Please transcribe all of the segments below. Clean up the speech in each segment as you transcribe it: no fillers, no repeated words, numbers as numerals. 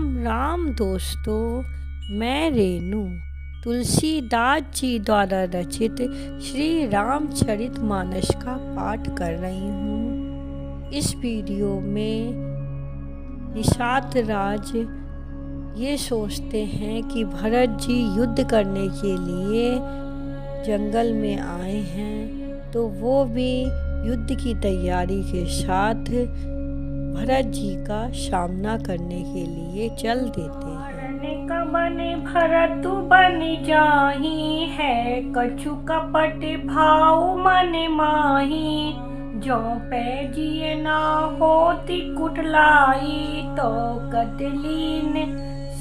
राम दोस्तों, मैं रेनू तुलसीदास जी द्वारा रचित श्री रामचरितमानस का पाठ कर रही हूँ। इस वीडियो में निषाद राज ये सोचते हैं कि भरत जी युद्ध करने के लिए जंगल में आए हैं, तो वो भी युद्ध की तैयारी के साथ भरत जी का सामना करने के लिए चल देते हैं। का बने भरत बन जाही है, कछु कपट भाव मन माही। जो पै जिए ना होती कुटलाई, तो कतलीन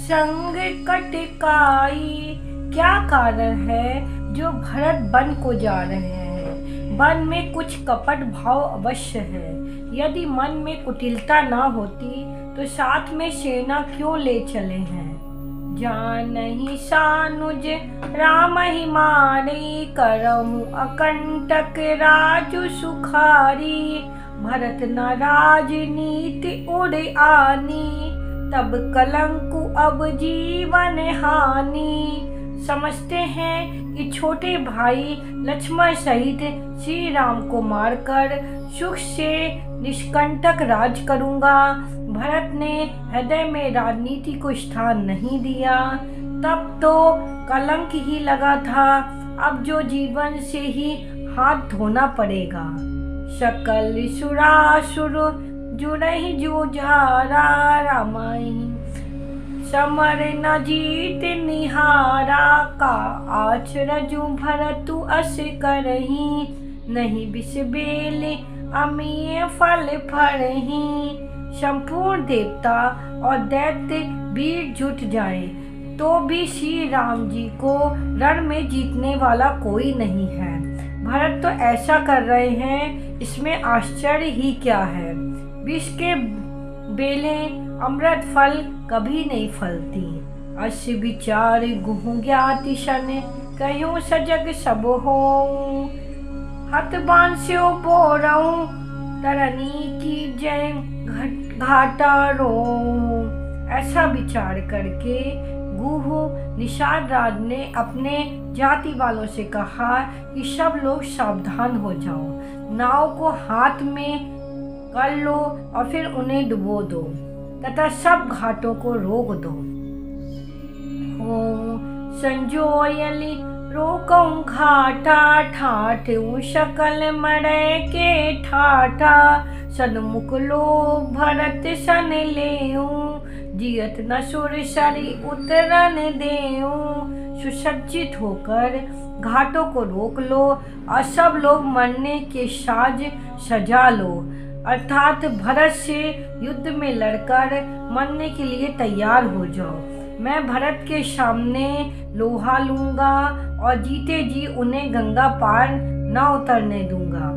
संग कटकाई। क्या कारण है जो भरत वन को जा रहे हैं? वन में कुछ कपट भाव अवश्य है। यदि मन में कुटिलता ना होती तो साथ में सेना क्यों ले चले हैं? जानहि सानुज राम ही मारी, करहु अकंटक राजु सुखारी। भरत न राजनीति उड़ आनी, तब कलंकु अब जीवन हानि। समझते हैं कि छोटे भाई लक्ष्मण सहित श्री राम को मारकर सुख से निष्कंटक राज करूंगा। भरत ने हृदय में राजनीति को स्थान नहीं दिया, तब तो कलंक ही लगा था। अब जो जीवन से ही हाथ धोना पड़ेगा। सकल सुरासुर जुड़हि जुझारा, रामायण समर न जीत निहारा। का आचरजु भरतु अस करही, नहीं बिस बेल अमीय फल फरही। संपूर्ण देवता और दैत्य वीर जुट जाएं, तो भी श्री राम जी को रण में जीतने वाला कोई नहीं है। भरत तो ऐसा कर रहे हैं, इसमें आश्चर्य ही क्या है। विष के बेलें अमृत फल कभी नहीं फलती। अस विचार गुहु ज्ञाति शन, कह्यों सजग सब हो। हत बांस्यो बोरऊं, तरनी की जय घाटा रो। ऐसा विचार करके गुहु निषाद राज ने अपने जाति वालों से कहा कि सब लोग सावधान हो जाओ, नाव को हाथ में कर लो और फिर उन्हें डुबो दो तथा सब घाटों को रोक दो। हो संजोयली रोकऊं घाटा, ठाठूं शकल मरे के ठाठा। सन्मुख लो भरत सन लेऊं, जियत न सुर सरी उतरन देऊं। सुसज्जित होकर घाटों को रोक लो और सब लोग मरने के साज सजा लो, अर्थात भरत से युद्ध में लड़कर मरने के लिए तैयार हो जाओ। मैं भरत के सामने लोहा लूंगा और जीते जी उन्हें गंगा पार न उतरने दूंगा।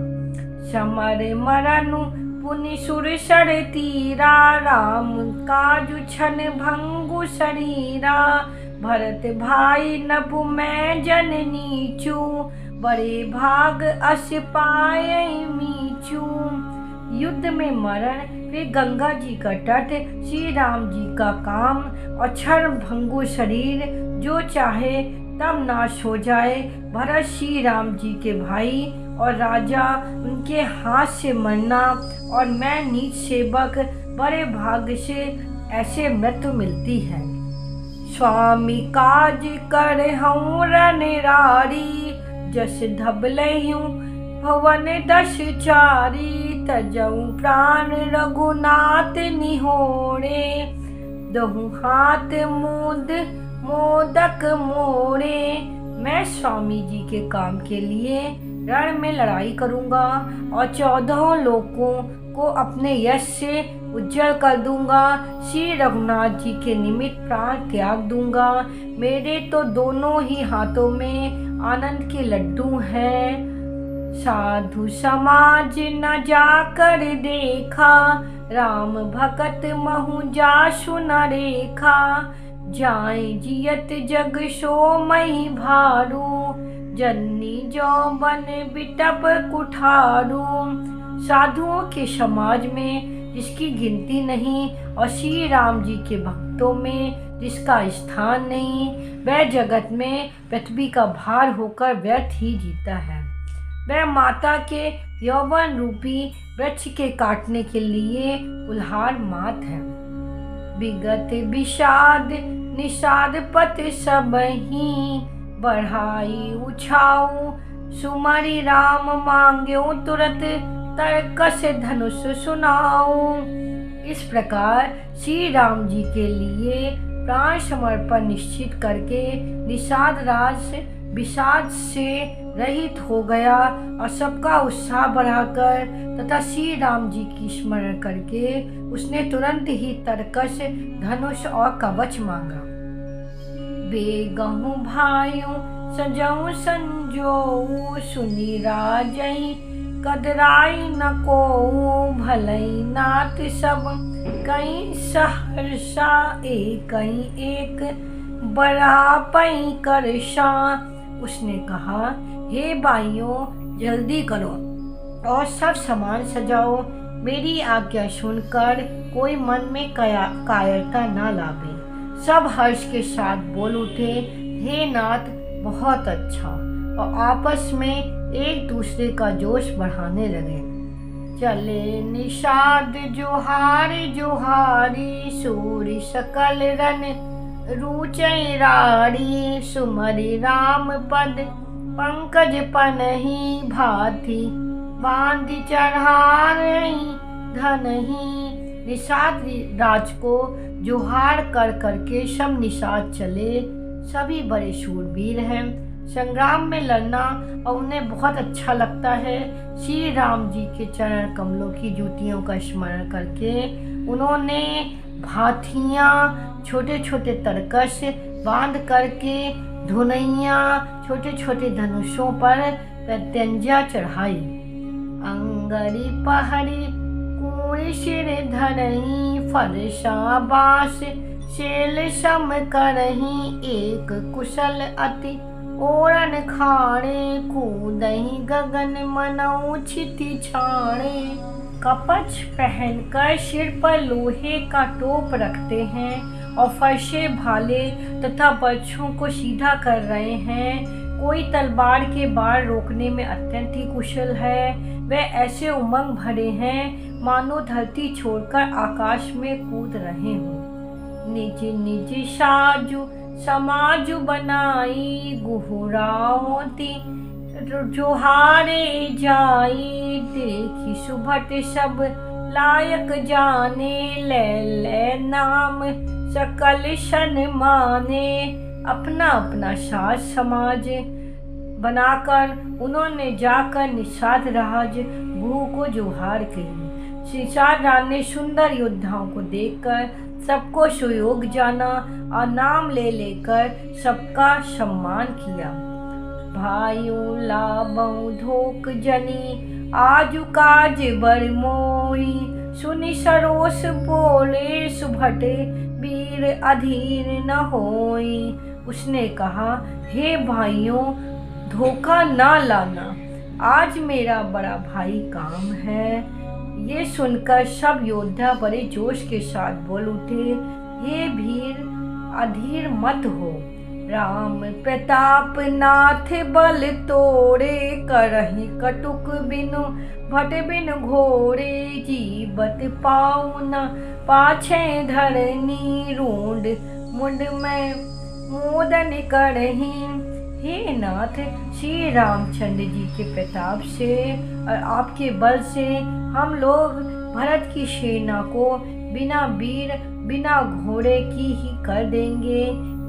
समर मरनु पुनि सुर सर तीरा, राम काजु छन भंगु शरीरा। भरत भाई नभु मैं जन नीचू, बड़े भाग अस पाए मीचू। युद्ध में मरण फिर गंगा जी का तट, श्री राम जी का काम और क्षण भंगु शरीर, जो चाहे तब नाश हो जाए। भरत श्री राम जी के भाई और राजा, उनके हाथ से मरना और मैं नीच सेवक, बड़े भाग्य से ऐसे मृत्यु मिलती है। स्वामी काज कर हूँ रनरारी, जस धबलहूँ भवन दश चारी। तजऊ प्राण रघुनाथ निहोरे, दहु हाथ मुद मोदक मोरे। मैं स्वामी जी के काम के लिए रण में लड़ाई करूंगा और 14 लोकों को अपने यश से उज्जवल कर दूंगा। श्री रघुनाथ जी के निमित्त प्राण त्याग दूंगा। मेरे तो दोनों ही हाथों में आनंद के लड्डू हैं। साधु समाज न जाकर देखा, राम भगत महु जासु न रेखा। जाए जियत जग सो मई भारू, जननी जौवन बिटप कुठारू। साधुओं के समाज में जिसकी गिनती नहीं और श्री राम जी के भक्तों में जिसका स्थान नहीं, वह जगत में पृथ्वी का भार होकर व्यर्थ ही जीता है। वह माता के यौवन रूपी वृक्ष के काटने के लिए उल्हार मात है। विगत विषाद निषाद पत सबही, बढ़ाई उछाऊ सुमरि राम मांग्यो तुरत, तरकस धनुष सुनाओ। इस प्रकार श्री राम जी के लिए प्राण समर्पण निश्चित करके निषाद राज विषाद से रहित हो गया और सबका उत्साह बढ़ाकर तथा श्री राम जी की स्मरण करके उसने तुरंत ही तरकस धनुष और कवच मांगा। बेगहु भाइयों सजऊ संजोऊ, सुनी राजई कदराई न को, भलई नाथ सब कहीं सहर्षा, एक एक बड़ा पई कर शां। उसने कहा, हे भाइयों जल्दी करो और सब सामान सजाओ, मेरी आज्ञा सुनकर कोई मन में कायरता न लावे। सब हर्ष के साथ बोल उठे, हे नाथ बहुत अच्छा, और आपस में एक दूसरे का जोश बढ़ाने लगे। चले निषाद जोहार जोहारी, सूरी सकल रन रुचै राड़ी, सुमरि राम पद पंकज पनहि, भाथी बांधि चढ़ारई धनहि। निषाद राज को जोहार कर करके सब निषाद चले। सभी बड़े शूरवीर हैं, संग्राम में लड़ना और उन्हें बहुत अच्छा लगता है। श्री राम जी के चरण कमलों की जूतियों का स्मरण करके उन्होंने भाथियाँ, छोटे छोटे तरकश बांध करके धुनैया, छोटे छोटे धनुषों पर प्रत्यंजा चढ़ाई। अंगरी पहरी कुड़ी सिर धरही, फरसा बास शेल सम करही, एक कुशल अति ओरन खाड़े, कूदही गगन मनऊ छिति छाड़े। कपच पहनकर सिर पर लोहे का टोप रखते हैं और फरसे भाले तथा बर्छों को सीधा कर रहे हैं। कोई तलवार के बार रोकने में अत्यंत ही कुशल है। वे ऐसे उमंग भरे हैं मानो धरती छोड़कर आकाश में कूद रहे हों। निज निज साजु समाजु बनाई, गुहुरावती जोहारे जाई, देखी सुभट सब लायक जाने, ले नाम सकल शन माने। अपना अपना साज समाज बनाकर उन्होंने जाकर निषाद राज गुरु को जोहार कही। निषाद राज ने सुंदर योद्धाओं को देखकर सबको सुयोग जाना और नाम ले लेकर सबका सम्मान किया। भाइयों लाबऊ धोक जनी, आजु काज बर मोई, सुनि सरोस बोले सुभटे, वीर अधीर न होई। उसने कहा, हे भाइयों धोखा ना लाना, आज मेरा बड़ा भाई काम है। ये सुनकर सब योद्धा बड़े जोश के साथ बोल उठे, हे वीर अधीर मत हो, राम प्रताप नाथ बल तोड़े, करहि कटुक बिनु भट बिन घोरे, जीवत पाऊ न पाछे धरनी, रूंड मुंड में मोदन करही। हे नाथ, श्री रामचंद्र जी के प्रताप से और आपके बल से हम लोग भरत की सेना को बिना वीर बिना घोड़े की ही कर देंगे।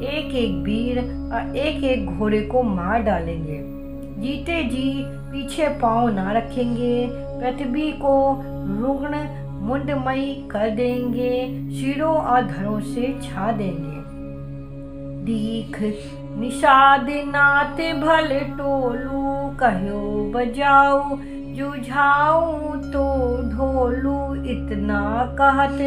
एक एक वीर और एक एक घोड़े को मार डालेंगे। जीते जी पीछे पांव ना रखेंगे। पृथ्वी को रुग्ण मुंडमयी कर देंगे, सिरों और धरों से छा देंगे। दीख निषाद नाथ भल टोलू, कहो बजाऊ जुझाऊ तो ढोलू, इतना कहत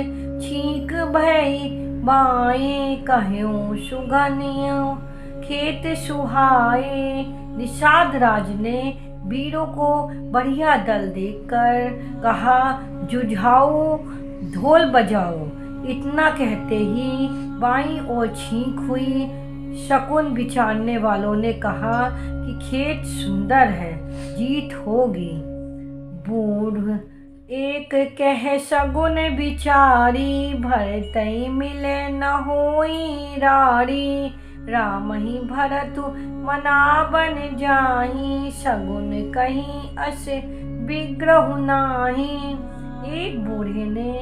छींक भई बाए, कहो सुगनियों खेत सुहाए। निषाद राज ने वीरों को बढ़िया दल देखकर कहा, जुझाऊ ढोल बजाओ। इतना कहते ही बाईं ओर छींक हुई। शकुन बिचारने वालों ने कहा कि खेत सुंदर है, जीत होगी। बूढ़ एक कह सगुन बिचारी, भरतई मिले न होई रारी। राम ही भरतु मना बन जाही, सगुन कहीं अस विग्रह नाही। एक बूढ़े ने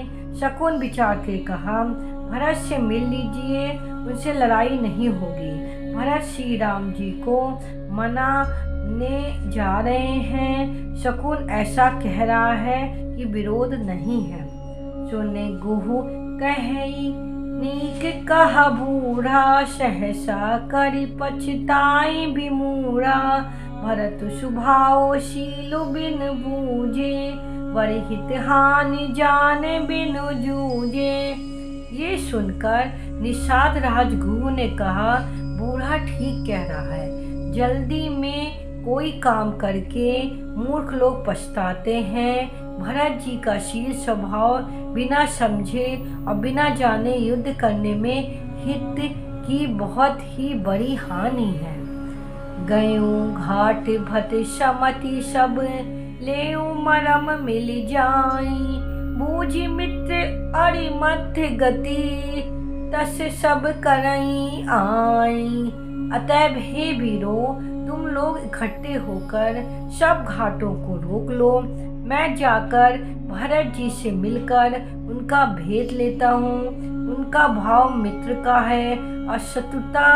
शकुन विचार के कहा, भरत से मिल लीजिए, उनसे लड़ाई नहीं होगी। भरत श्री राम जी को मनाने जा रहे हैं। शकुन ऐसा कह रहा है कि विरोध नहीं है। सुने गुहु कही नीक कहा बूढ़ा, सहसा करी पछताई बिमूढ़ा। भरत स्वभाव शील बिन बूझे, बरहित हानि जाने बिनु जूझे। ये सुनकर निषाद राजगुरु ने कहा, बूढ़ा ठीक कह रहा है। जल्दी में कोई काम करके मूर्ख लोग पछताते हैं। भरत जी का शील स्वभाव बिना समझे और बिना जाने युद्ध करने में हित की बहुत ही बड़ी हानि है। गयों घाट भट समति सब, लेऊ मरम मिल जाई। बूझी मित्र अरि मध्य गति, तस सब करई आई। अतएव हे वीरो, तुम लोग इकट्ठे होकर सब घाटों को रोक लो। मैं जाकर भरत जी से मिलकर उनका भेद लेता हूँ। उनका भाव मित्र का है और शत्रुता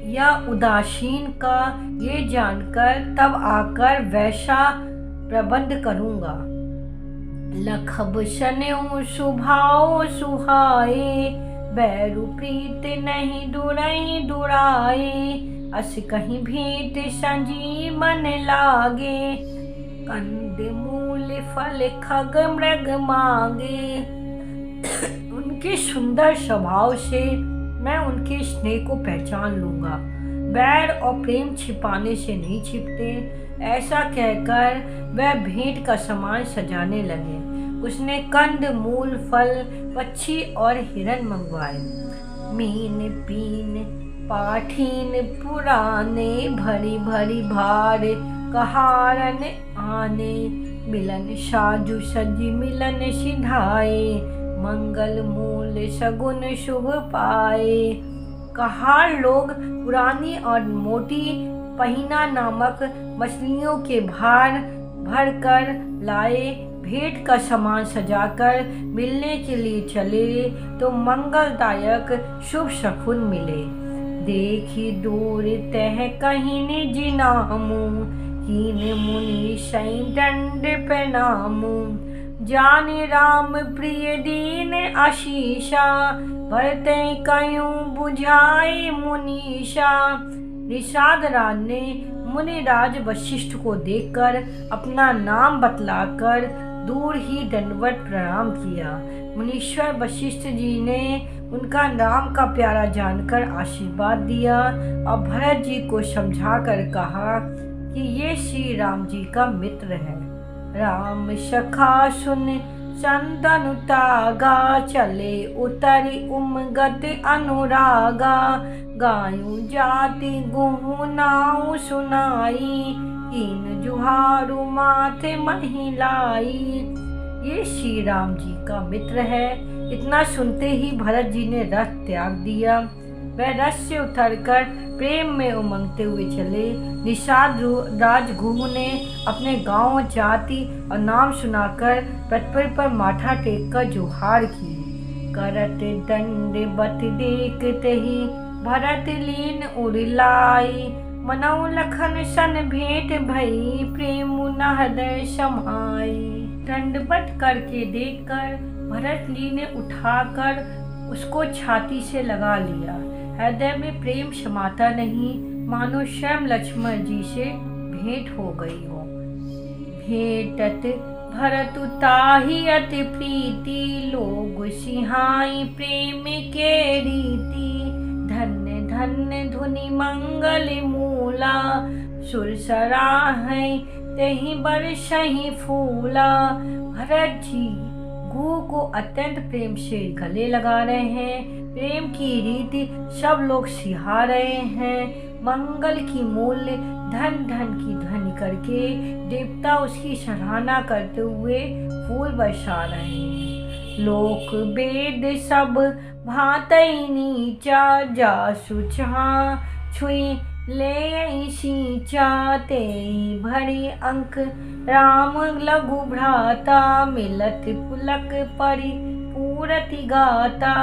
या उदासीन का, ये जानकर तब आकर वैसा प्रबंध करूँगा। लखब सन्यो सुभाव सुहाए, बैरु प्रीत नहीं दुरई दुराए। अस कहीं भेंट संजीवन लागे, कंद मूल फल खग मृग मांगे। उनके सुंदर स्वभाव से मैं उनके स्नेह को पहचान लूंगा। बैर और प्रेम छिपाने से नहीं छिपते। ऐसा कहकर वह भेंट का सामान सजाने लगे। उसने कंद मूल फल पक्षी और हिरन मंगवाए। मीन पीन पाठीन पुराने, भरी भरी भार कहारन आने। मिलन साजु सजी मिलन सिधाए, मंगल मूल सगुन शुभ पाए। कहार लोग पुरानी और मोटी पहिना नामक मछलियों के भार भर कर लाए। भेंट का सामान सजाकर मिलने के लिए चले तो मंगलदायक शुभ शकुन मिले। देखी दूर तह कहीं निज नामू, कीन मुनि सई दंड प्रणामू। जाने राम प्रिय दीन आशीषा, भरते कयूं बुझाई मुनीषा। निषाद राज ने मुनिराज वशिष्ठ को देखकर अपना नाम बतलाकर दूर ही दंडवत प्रणाम किया। मुनीश्वर वशिष्ठ जी ने उनका नाम का प्यारा जानकर आशीर्वाद दिया और भरत जी को समझाकर कहा कि ये श्री राम जी का मित्र है। राम सखा सुन संतनु तागा, चले उतरी उमगत अनुरागा। गायूं जाति गुहु नाउ सुनाई, कीन जुहारू माथे महिलाई। ये श्री राम जी का मित्र है। इतना सुनते ही भरत जी ने रथ त्याग दिया। वह रथ से उतरकर प्रेम में उमंगते हुए चले। निषाद राजगुरु ने अपने गांव जाति और नाम सुनाकर पृथ्वी पर माथा टेक कर जोहार की। करत दंड बत देखते ही भरत लीन उड़िलाई। मनौ लखन सन भेंट भई, प्रेम न हृदय समाई। दंडवत करके देखकर भरत ली ने उठाकर उसको छाती से लगा लिया। हृदय में प्रेम समाता नहीं, मानो स्वयं लक्ष्मण जी से भेंट हो गई हो। भेंटत भरत ताहि अति प्रीति, लोग सिहाई प्रेम के रीति। धन्य धन्य धुनि मंगल मूला, सुर सराहै तेहि बरसहि फूला। भरत जी गुरु को अत्यंत प्रेम से गले लगा रहे हैं। प्रेम की रीति सब लोग सिखा रहे हैं। मंगल की मूल्य धन धन की ध्वनि करके देवता उसकी सराहना करते हुए फूल बरसा रहे हैं। लोक वेद सब भातई नीचा, जासु जहाँ छुई ले सींचा, ते भरी अंक राम लघु भ्राता, मिलत पुलक परि पूरति गाता।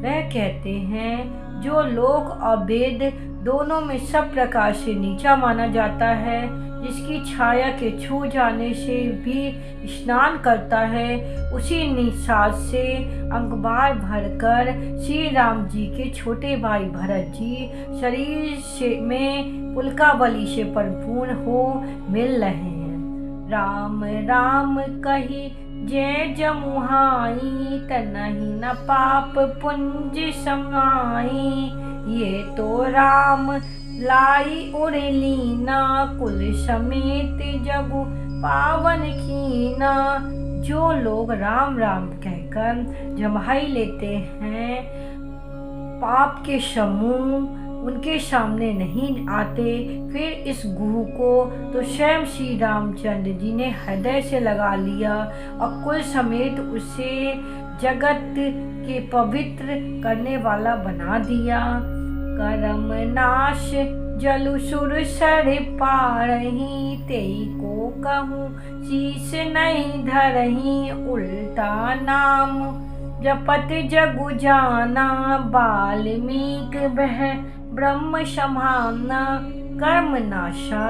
वह कहते हैं जो लोक और वेद दोनों में सब प्रकार से नीचा माना जाता है, जिसकी छाया के छू जाने से भी स्नान करता है, उसी निषाद से अंकबार भरकर श्री राम जी के छोटे भाई भरत जी शरीर से में पुलकावली से परिपूर्ण हो मिल रहे हैं। राम राम कही जय जमुहाई, तनहि न पाप पुंज समाई। ये तो राम लाई उड़लीना, कुल समेत जगु पावन कीना। जो लोग राम राम कहकर जमाई लेते हैं, पाप के समूह उनके सामने नहीं आते, फिर इस गुरु को तो स्वयं श्री रामचंद्र जी ने हृदय से लगा लिया और कुल समेत उसे जगत के पवित्र करने वाला बना दिया। करम नाश जलु सुर सर पारही, तेई को कहूँ शीश नहीं धरही। उल्टा नाम जपत जगु जाना, वाल्मीक बह ब्रह्म समाना। कर्म नाशा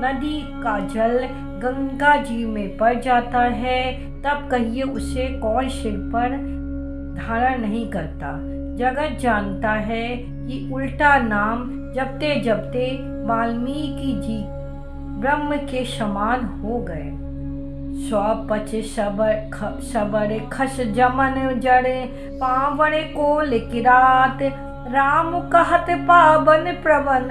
नदी का जल गंगा जी में पड़ जाता है, तब कहिए उसे कौन सिर पर धारण नहीं करता। जगत जानता है कि उल्टा नाम जपते जपते वाल्मीकि जी ब्रह्म के समान हो गए। स्वपच सबर खस जमन जड़े, पावन कोल किरात। राम कहत पावन प्रवन,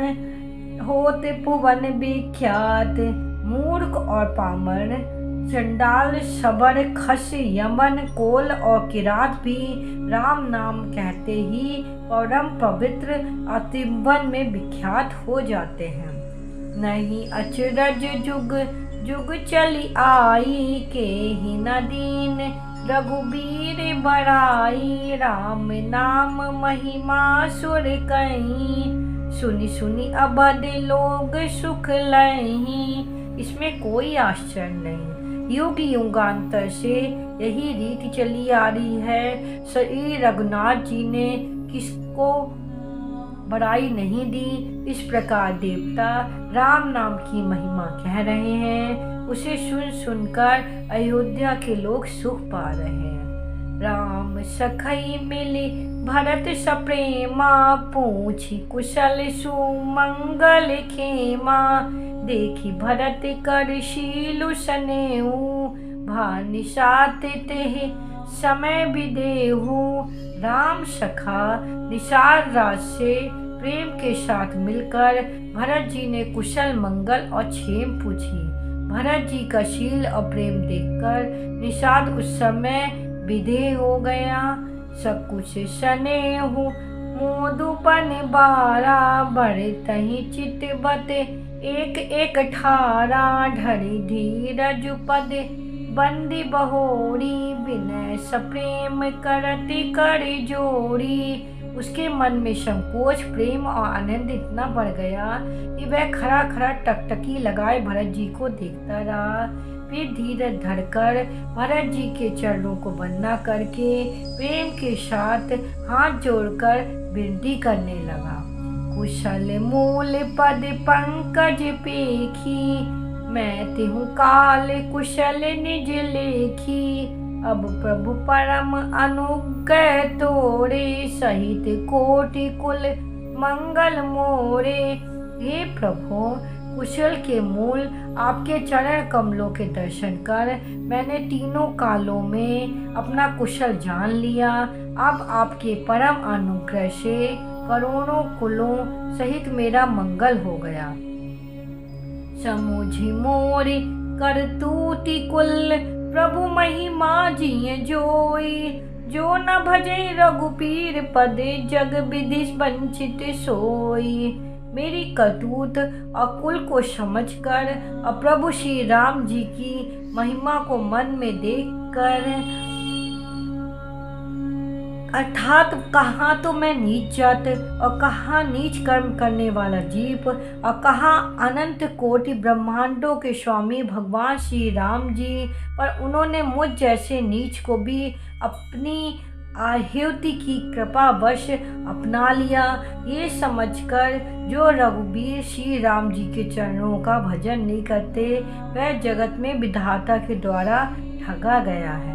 होत पुवन विख्यात। मूर्ख और पामर चंडाल सबर खस यमन कोल और किरात भी राम नाम कहते ही परम पवित्र अतिवन में विख्यात हो जाते हैं। नहीं अचरज जुग जुग चली आई, के ही न दीन रघुबीर बड़ाई। राम नाम महिमा सुर कहीं, सुनी सुनी अबद लोग सुख लहीं। इसमें कोई आश्चर्य नहीं, युग युगांतर से यही रीति चली आ रही है। श्री रघुनाथ जी ने किसको बड़ाई नहीं दी। इस प्रकार देवता राम नाम की महिमा कह रहे हैं, उसे सुन सुनकर अयोध्या के लोग सुख पा रहे हैं। राम सखई मिली भरत सप्रेमा, पूछी कुशल सुमंगल खेमा। देखी भरत कर शीलु सनेऊ, भानिसात तेहि समय विदेहू। राम सखा निषाद राज से प्रेम के साथ मिलकर भरत जी ने कुशल मंगल और क्षेम पूछी। भरत जी का शील और प्रेम देखकर निषाद उस समय विदेह हो गया। सब कुछ सनेहू मोदुपन बारा, बड़े तही चितबत एक एक ठारा। ढरी धीरज पद बंदी बहोरी, विनय सप्रेम करती कर जोड़ी। उसके मन में संकोच प्रेम और आनंद इतना बढ़ गया कि वह खड़ा खड़ा टकटकी लगाए भरत जी को देखता रहा। फिर धीरज धरकर भरत जी के चरणों को वंदना करके प्रेम के साथ हाथ जोड़कर विनती करने लगा। कुशल मूल पद पंकज पेखी, मैं तिहु काल कुशल निज लेखी। अब प्रभु परम अनुग्रह तोरे, सहित कोटि कुल मंगल मोरे। हे प्रभु, कुशल के मूल आपके चरण कमलों के दर्शन कर मैंने तीनों कालों में अपना कुशल जान लिया। अब आपके परम अनुग्रह से करोड़ों कुलों सहित मेरा मंगल हो गया। समुझि मोर करतूति कुल, प्रभु महिमा जिय जोई, जो न भजे रघुपीर पदे, जग विधि वंचित सोई। मेरी करतूत और कुल को समझकर और प्रभु श्री राम जी की महिमा को मन में देखकर, अर्थात कहाँ तो मैं नीच जात और कहाँ नीच कर्म करने वाला जीव और कहाँ अनंत कोटि ब्रह्मांडों के स्वामी भगवान श्री राम जी, पर उन्होंने मुझ जैसे नीच को भी अपनी आहुति की कृपावश अपना लिया। ये समझकर जो रघुवीर श्री राम जी के चरणों का भजन नहीं करते, वह जगत में विधाता के द्वारा ठगा गया है।